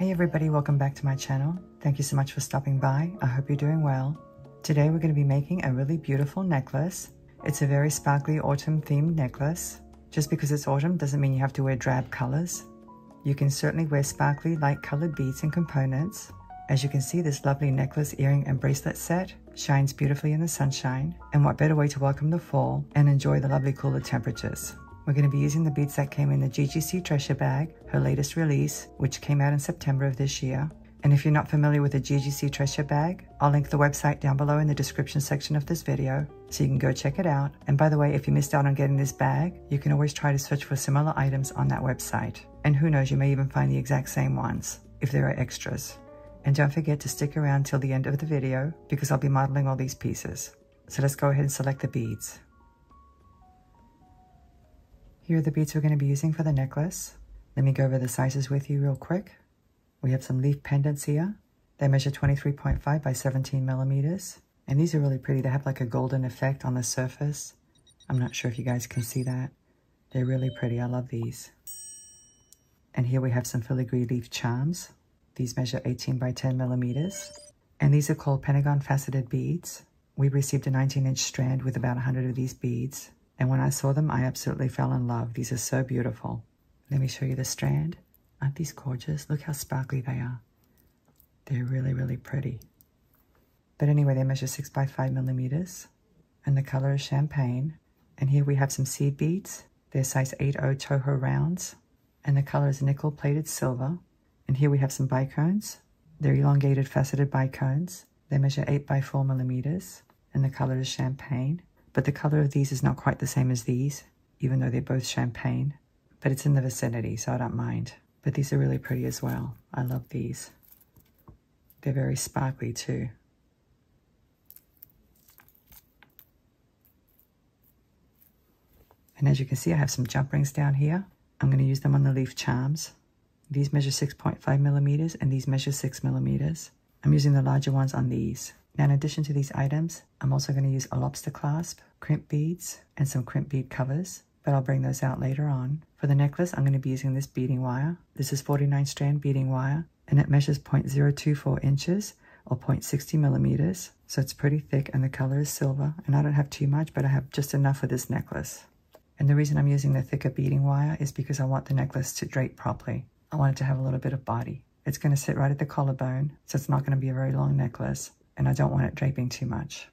Hey everybody, welcome back to my channel. Thank you so much for stopping by. I hope you're doing well. Today we're going to be making a really beautiful necklace. It's a very sparkly autumn themed necklace. Just because it's autumn doesn't mean you have to wear drab colors. You can certainly wear sparkly light colored beads and components. As you can see, this lovely necklace, earring and bracelet set shines beautifully in the sunshine. And what better way to welcome the fall and enjoy the lovely cooler temperatures. We're going to be using the beads that came in the GGC Treasure bag, her latest release, which came out in September of this year. And if you're not familiar with the GGC Treasure bag, I'll link the website down below in the description section of this video, so you can go check it out. And by the way, if you missed out on getting this bag, you can always try to search for similar items on that website. And who knows, you may even find the exact same ones, if there are extras. And don't forget to stick around till the end of the video, because I'll be modeling all these pieces. So let's go ahead and select the beads. Here are the beads we're going to be using for the necklace. Let me go over the sizes with you real quick. We have some leaf pendants here. They measure 23.5 by 17 millimeters. And these are really pretty. They have like a golden effect on the surface. I'm not sure if you guys can see that. They're really pretty. I love these. And here we have some filigree leaf charms. These measure 18 by 10 millimeters. And these are called pentagon faceted beads. We received a 19-inch strand with about 100 of these beads. And when I saw them, I absolutely fell in love. These are so beautiful. Let me show you the strand. Aren't these gorgeous? Look how sparkly they are. They're really, really pretty. But anyway, they measure 6 by 5 millimeters. And the color is champagne. And here we have some seed beads. They're size 8/0 Toho rounds. And the color is nickel plated silver. And here we have some bicones. They're elongated faceted bicones. They measure 8 by 4 millimeters. And the color is champagne. But the color of these is not quite the same as these, even though they're both champagne. But it's in the vicinity, so I don't mind. But these are really pretty as well. I love these. They're very sparkly too. And as you can see, I have some jump rings down here. I'm going to use them on the leaf charms. These measure 6.5 millimeters and these measure 6 millimeters. I'm using the larger ones on these. Now, in addition to these items, I'm also going to use a lobster clasp, crimp beads, and some crimp bead covers, but I'll bring those out later on. For the necklace, I'm going to be using this beading wire. This is 49 strand beading wire, and it measures 0.024 inches or 0.60 millimeters, so it's pretty thick, and the color is silver, and I don't have too much, but I have just enough for this necklace. And the reason I'm using the thicker beading wire is because I want the necklace to drape properly. I want it to have a little bit of body. It's going to sit right at the collarbone, so it's not going to be a very long necklace. And I don't want it draping too much.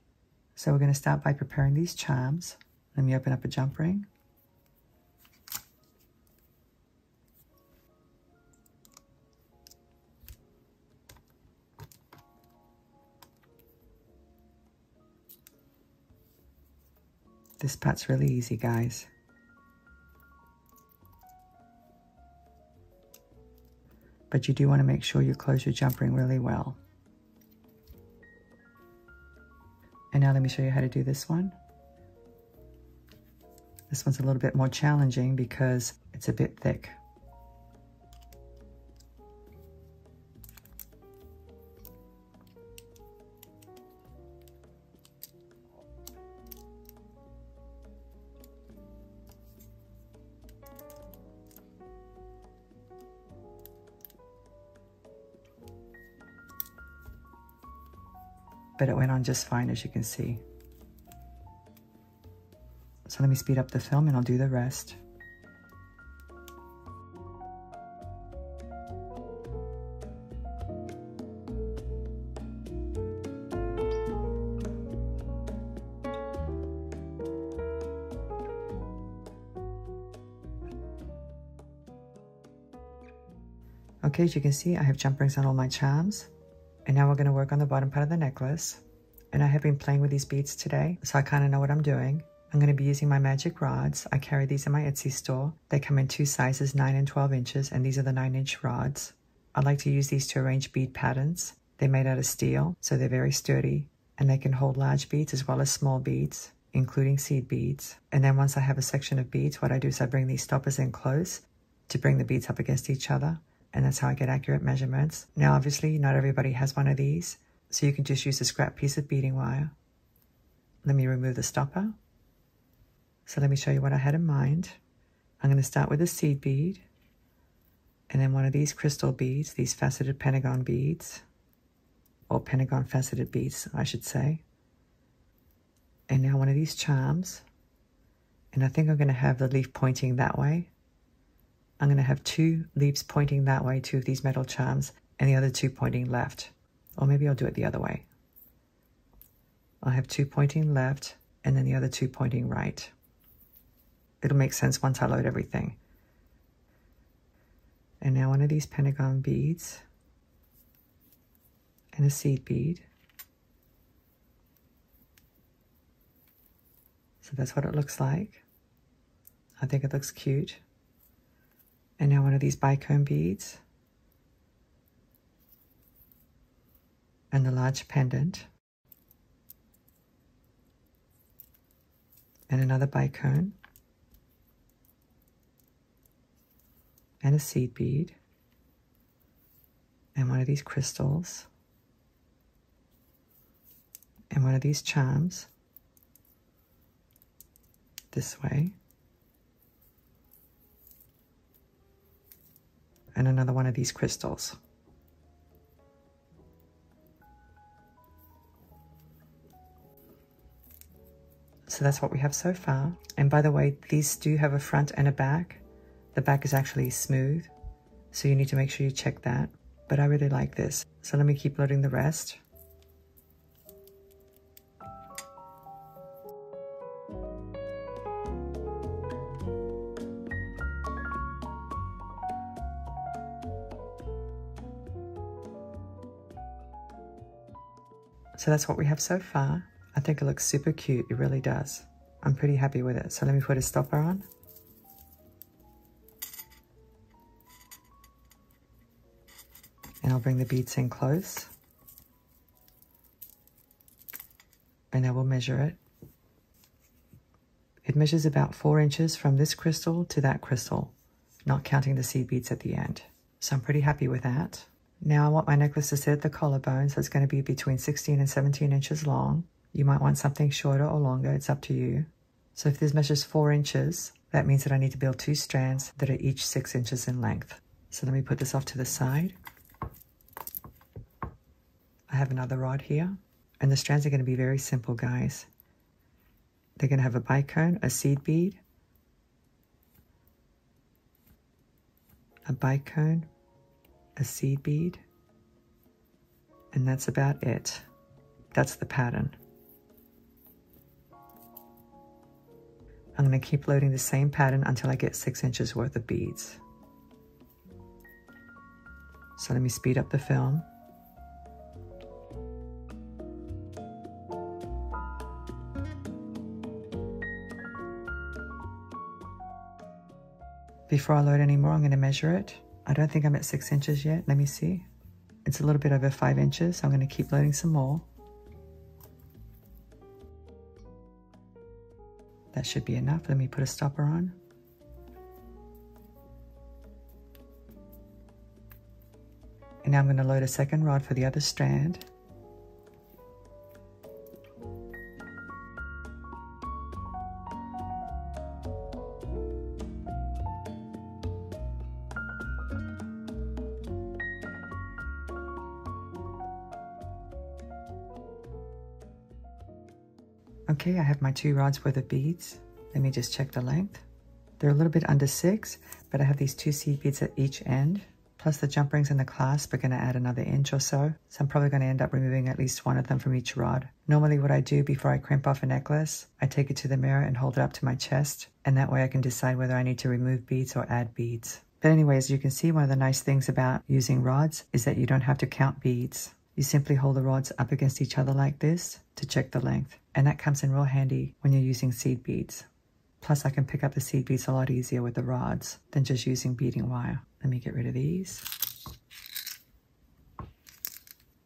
So we're going to start by preparing these charms. Let me open up a jump ring. This part's really easy, guys. But you do want to make sure you close your jump ring really well. And now let me show you how to do this one. This one's a little bit more challenging because it's a bit thick. But it went on just fine, as you can see. So let me speed up the film and I'll do the rest. Okay, as you can see, I have jump rings on all my charms. And now we're going to work on the bottom part of the necklace. And I have been playing with these beads today, so I kind of know what I'm doing. I'm going to be using my magic rods. I carry these in my Etsy store. They come in two sizes, 9 and 12 inches, and these are the 9-inch rods. I like to use these to arrange bead patterns. They're made out of steel, so they're very sturdy, and they can hold large beads as well as small beads, including seed beads. And then once I have a section of beads, what I do is I bring these stoppers in close to bring the beads up against each other. And that's how I get accurate measurements. Now, obviously, not everybody has one of these, so you can just use a scrap piece of beading wire. Let me remove the stopper. So let me show you what I had in mind. I'm going to start with a seed bead. And then one of these crystal beads, these faceted pentagon beads, or pentagon faceted beads, I should say. And now one of these charms. And I think I'm going to have the leaf pointing that way. I'm going to have 2 leaves pointing that way, 2 of these metal charms, and the other 2 pointing left. Or maybe I'll do it the other way. I'll have 2 pointing left, and then the other 2 pointing right. It'll make sense once I load everything. And now one of these pentagon beads, and a seed bead. So that's what it looks like. I think it looks cute. And now one of these bicone beads. And the large pendant. And another bicone. And a seed bead. And one of these crystals. And one of these charms. This way. And another one of these crystals. So that's what we have so far. And by the way, these do have a front and a back. The back is actually smooth, so you need to make sure you check that. But I really like this. So let me keep loading the rest. So that's what we have so far. I think it looks super cute. It really does. I'm pretty happy with it. So let me put a stopper on. And I'll bring the beads in close. And I will measure it. It measures about 4 inches from this crystal to that crystal, not counting the seed beads at the end. So I'm pretty happy with that. Now I want my necklace to sit at the collarbone, so it's going to be between 16 and 17 inches long. You might want something shorter or longer, it's up to you. So if this measures 4 inches, that means that I need to build 2 strands that are each 6 inches in length. So let me put this off to the side. I have another rod here, and the strands are going to be very simple, guys. They're going to have a bicone, a seed bead, a bicone, a seed bead, and that's about it. That's the pattern. I'm going to keep loading the same pattern until I get 6 inches worth of beads. So let me speed up the film. Before I load any more, I'm going to measure it. I don't think I'm at 6 inches yet. Let me see. It's a little bit over 5 inches. So I'm going to keep loading some more. That should be enough. Let me put a stopper on. And now I'm going to load a second rod for the other strand. Okay, I have my 2 rods worth of beads. Let me just check the length. They're a little bit under 6, but I have these 2 seed beads at each end. Plus the jump rings and the clasp are going to add another inch or so. So I'm probably going to end up removing at least one of them from each rod. Normally what I do before I crimp off a necklace, I take it to the mirror and hold it up to my chest. And that way I can decide whether I need to remove beads or add beads. But anyways, you can see one of the nice things about using rods is that you don't have to count beads. You simply hold the rods up against each other like this to check the length. And that comes in real handy when you're using seed beads. Plus I can pick up the seed beads a lot easier with the rods than just using beading wire. Let me get rid of these.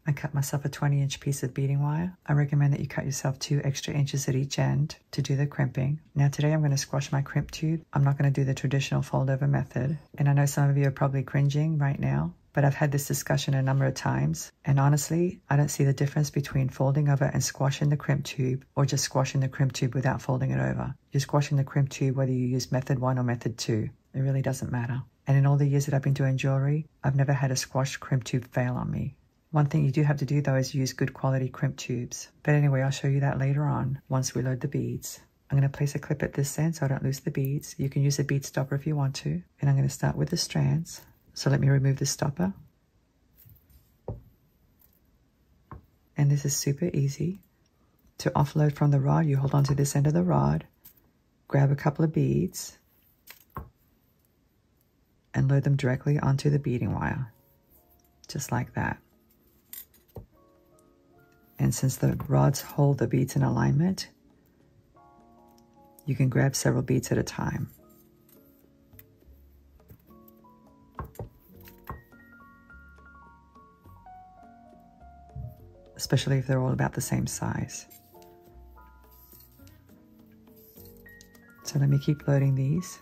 I cut myself a 20-inch piece of beading wire. I recommend that you cut yourself 2 extra inches at each end to do the crimping. Now today I'm going to squash my crimp tube. I'm not going to do the traditional fold over method. And I know some of you are probably cringing right now, but I've had this discussion a number of times. And honestly, I don't see the difference between folding over and squashing the crimp tube or just squashing the crimp tube without folding it over. You're squashing the crimp tube whether you use method 1 or method 2. It really doesn't matter. And in all the years that I've been doing jewelry, I've never had a squashed crimp tube fail on me. One thing you do have to do though is use good quality crimp tubes. But anyway, I'll show you that later on once we load the beads. I'm going to place a clip at this end so I don't lose the beads. You can use a bead stopper if you want to. And I'm going to start with the strands. So let me remove the stopper. And this is super easy. To offload from the rod, you hold on to this end of the rod, grab a couple of beads, and load them directly onto the beading wire, just like that. And since the rods hold the beads in alignment, you can grab several beads at a time. Especially if they're all about the same size. So let me keep loading these.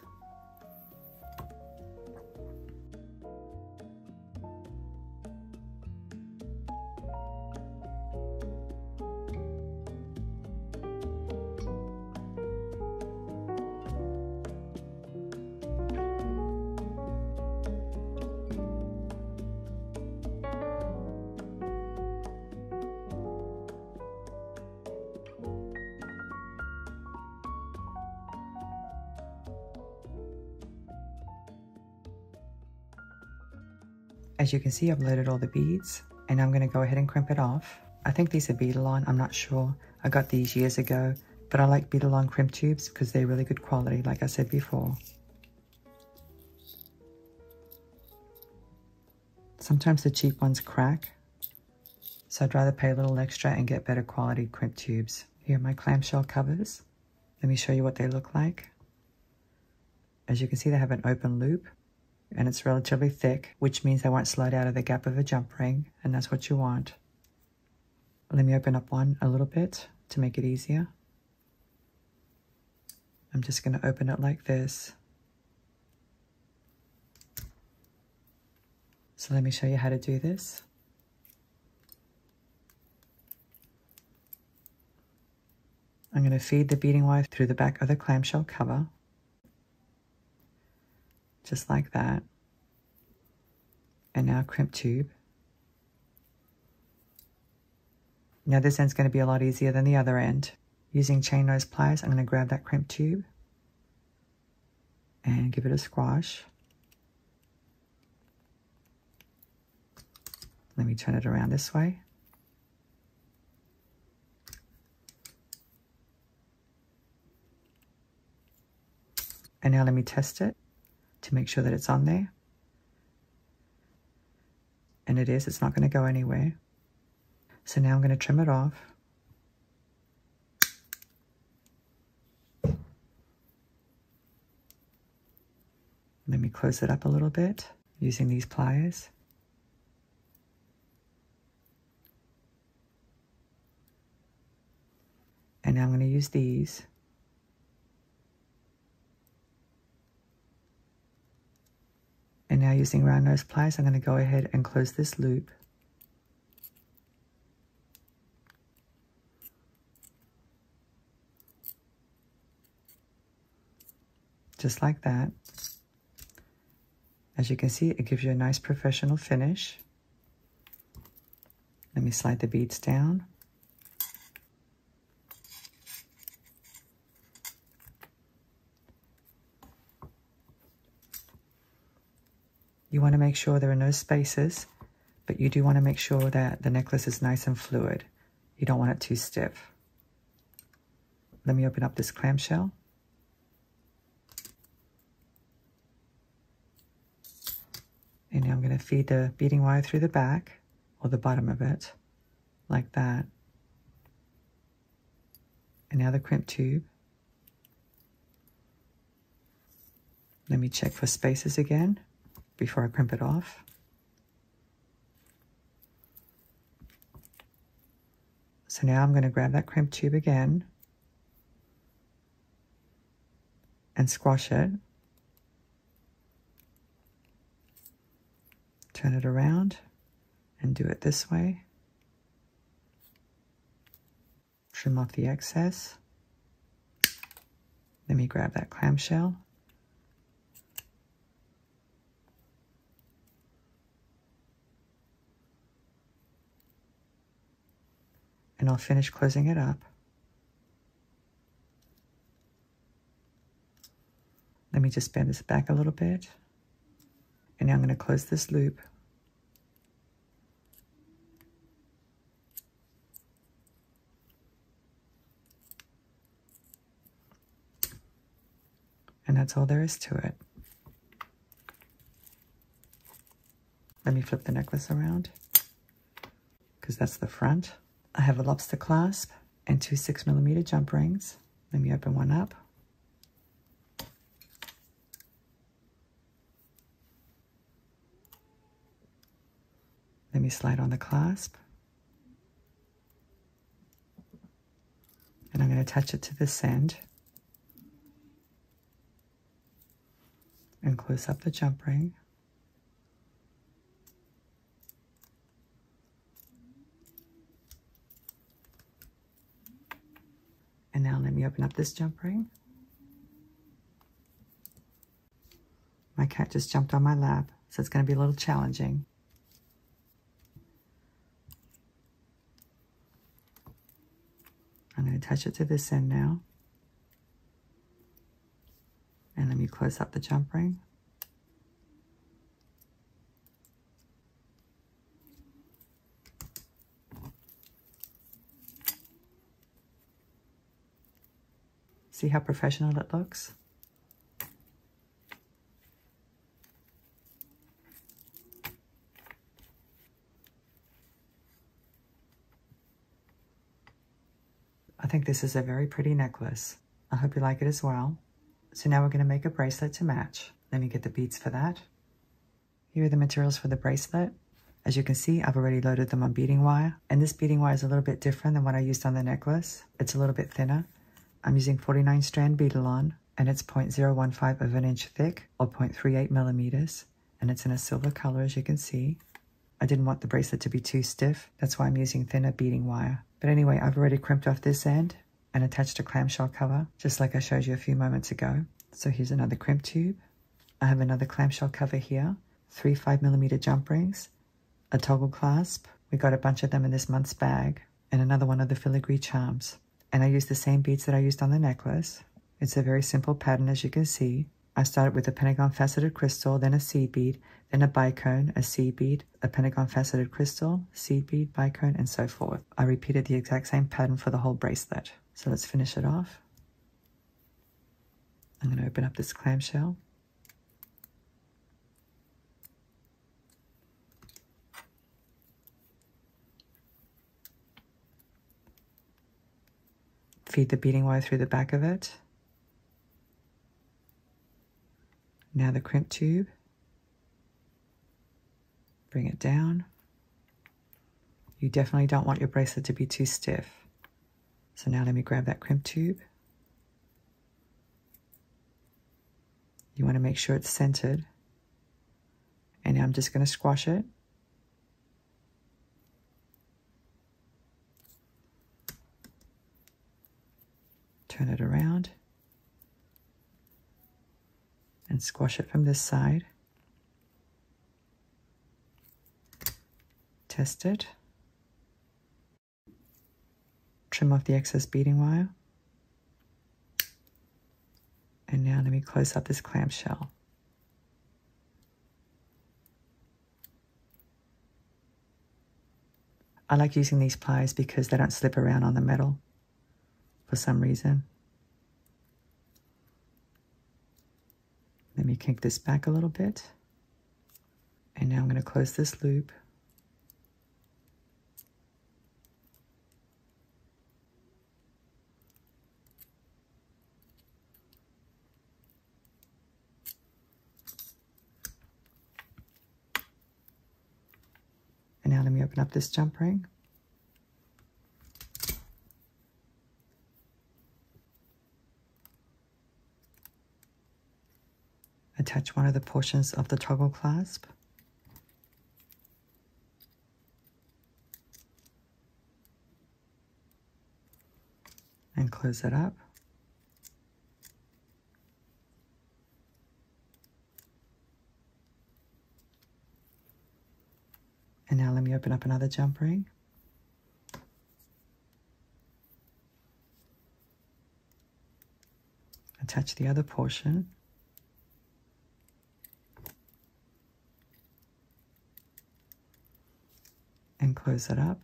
As you can see, I've loaded all the beads and I'm going to go ahead and crimp it off. I think these are bead-along, I'm not sure. I got these years ago, but I like bead-along crimp tubes because they're really good quality, like I said before. Sometimes the cheap ones crack, so I'd rather pay a little extra and get better quality crimp tubes. Here are my clamshell covers. Let me show you what they look like. As you can see, they have an open loop. And it's relatively thick, which means they won't slide out of the gap of a jump ring, and that's what you want. Let me open up one a little bit to make it easier. I'm just going to open it like this. So let me show you how to do this. I'm going to feed the beading wire through the back of the clamshell cover. Just like that. And now crimp tube. Now this end's going to be a lot easier than the other end. Using chain nose pliers, I'm going to grab that crimp tube and give it a squash. Let me turn it around this way. And now let me test it to make sure that it's on there. And it is, it's not going to go anywhere. So now I'm going to trim it off. Let me close it up a little bit using these pliers. And now I'm going to use these. And now using round nose pliers, I'm going to go ahead and close this loop. Just like that. As you can see, it gives you a nice professional finish. Let me slide the beads down. You want to make sure there are no spaces, but you do want to make sure that the necklace is nice and fluid. You don't want it too stiff. Let me open up this clamshell. And now I'm going to feed the beading wire through the back, or the bottom of it, like that. And now the crimp tube. Let me check for spaces again before I crimp it off. So now I'm going to grab that crimp tube again and squash it. Turn it around and do it this way. Trim off the excess. Let me grab that clamshell. and I'll finish closing it up. Let me just bend this back a little bit. And now I'm going to close this loop. And that's all there is to it. Let me flip the necklace around, because that's the front. I have a lobster clasp and 2 6mm jump rings. Let me open one up. Let me slide on the clasp. And I'm going to attach it to this end. And close up the jump ring. And now let me open up this jump ring. My cat just jumped on my lap, so it's going to be a little challenging. I'm going to attach it to this end now. And let me close up the jump ring. See how professional it looks? I think this is a very pretty necklace. I hope you like it as well. So now we're going to make a bracelet to match. Let me get the beads for that. Here are the materials for the bracelet. As you can see, I've already loaded them on beading wire. And this beading wire is a little bit different than what I used on the necklace. It's a little bit thinner. I'm using 49 strand beadalon, and it's 0.015 of an inch thick, or 0.38mm. And it's in a silver color, as you can see. I didn't want the bracelet to be too stiff. That's why I'm using thinner beading wire. But anyway, I've already crimped off this end and attached a clamshell cover, just like I showed you a few moments ago. So here's another crimp tube. I have another clamshell cover here, 3 5mm jump rings, a toggle clasp. We got a bunch of them in this month's bag, and another one of the filigree charms. And I used the same beads that I used on the necklace. It's a very simple pattern, as you can see. I started with a pentagon faceted crystal, then a seed bead, then a bicone, a seed bead, a pentagon faceted crystal, seed bead, bicone, and so forth. I repeated the exact same pattern for the whole bracelet. So let's finish it off. I'm going to open up this clamshell. Feed the beading wire through the back of it. Now the crimp tube. Bring it down. You definitely don't want your bracelet to be too stiff. So now let me grab that crimp tube. You want to make sure it's centered. And now I'm just going to squash it. Turn it around. And squash it from this side. Test it. Trim off the excess beading wire. And now let me close up this clamshell. I like using these pliers because they don't slip around on the metal for some reason. Let me kink this back a little bit. And now I'm going to close this loop. And now let me open up this jump ring. Attach one of the portions of the toggle clasp. And close it up. And now let me open up another jump ring. attach the other portion. And close it up.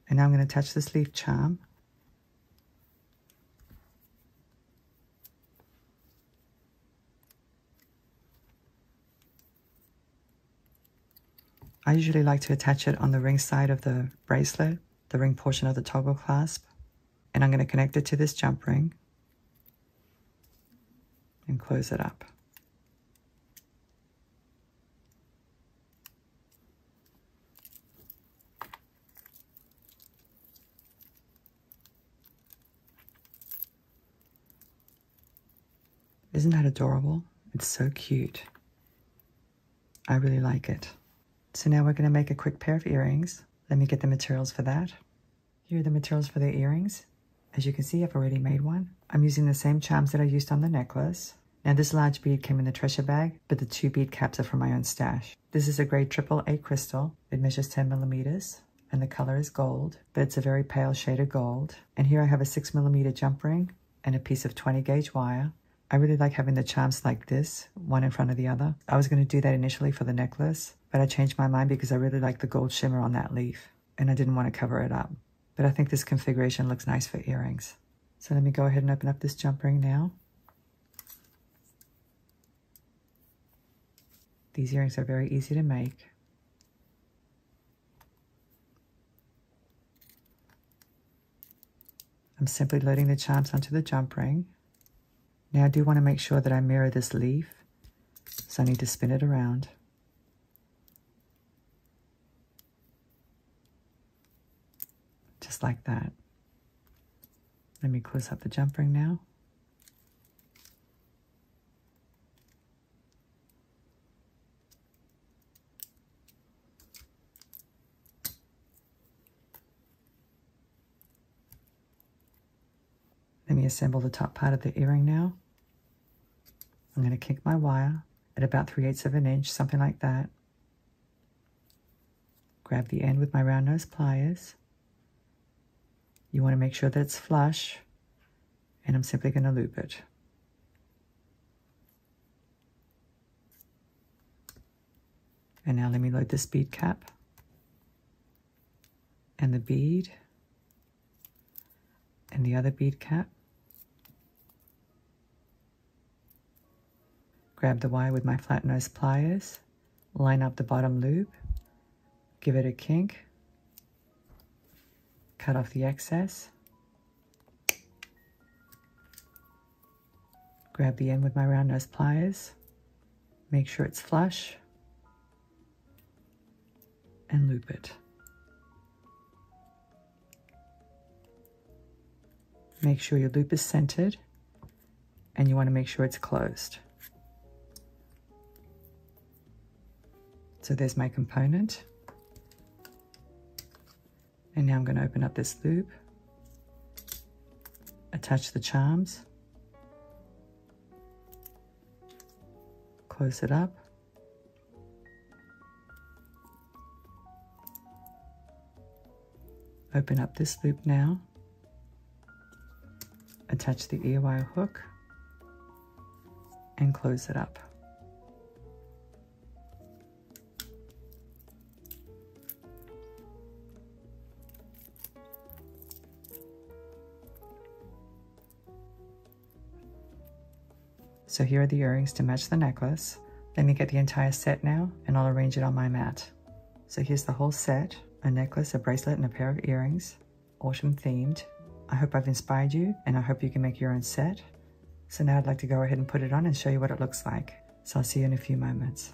And now I'm going to attach this leaf charm. I usually like to attach it on the ring side of the bracelet, the ring portion of the toggle clasp. And I'm going to connect it to this jump ring and close it up. Isn't that adorable? It's so cute. I really like it. So now we're going to make a quick pair of earrings. Let me get the materials for that. Here are the materials for the earrings. As you can see, I've already made one. I'm using the same charms that I used on the necklace. Now this large bead came in the treasure bag, but the 2 bead caps are from my own stash. This is a grade AAA crystal. It measures 10 millimeters and the color is gold, but it's a very pale shade of gold. And here I have a 6 millimeter jump ring and a piece of 20 gauge wire. I really like having the charms like this, one in front of the other. I was going to do that initially for the necklace, but I changed my mind because I really like the gold shimmer on that leaf, and I didn't want to cover it up. But I think this configuration looks nice for earrings. So let me go ahead and open up this jump ring now. These earrings are very easy to make. I'm simply loading the charms onto the jump ring. Now I do want to make sure that I mirror this leaf, so I need to spin it around. Just like that. Let me close up the jump ring now. Let me assemble the top part of the earring now. I'm going to kink my wire at about 3/8 of an inch, something like that. Grab the end with my round nose pliers. You want to make sure that it's flush, and I'm simply going to loop it. And now let me load this bead cap and the bead and the other bead cap. Grab the wire with my flat nose pliers, line up the bottom loop, give it a kink, cut off the excess, grab the end with my round nose pliers, make sure it's flush, and loop it. Make sure your loop is centered, and you want to make sure it's closed. So there's my component. And now I'm going to open up this loop, attach the charms, close it up, open up this loop now, attach the ear wire hook, and close it up. So here are the earrings to match the necklace. Let me get the entire set now, and I'll arrange it on my mat. So here's the whole set, a necklace, a bracelet, and a pair of earrings, autumn themed. I hope I've inspired you, and I hope you can make your own set. So now I'd like to go ahead and put it on and show you what it looks like. So I'll see you in a few moments.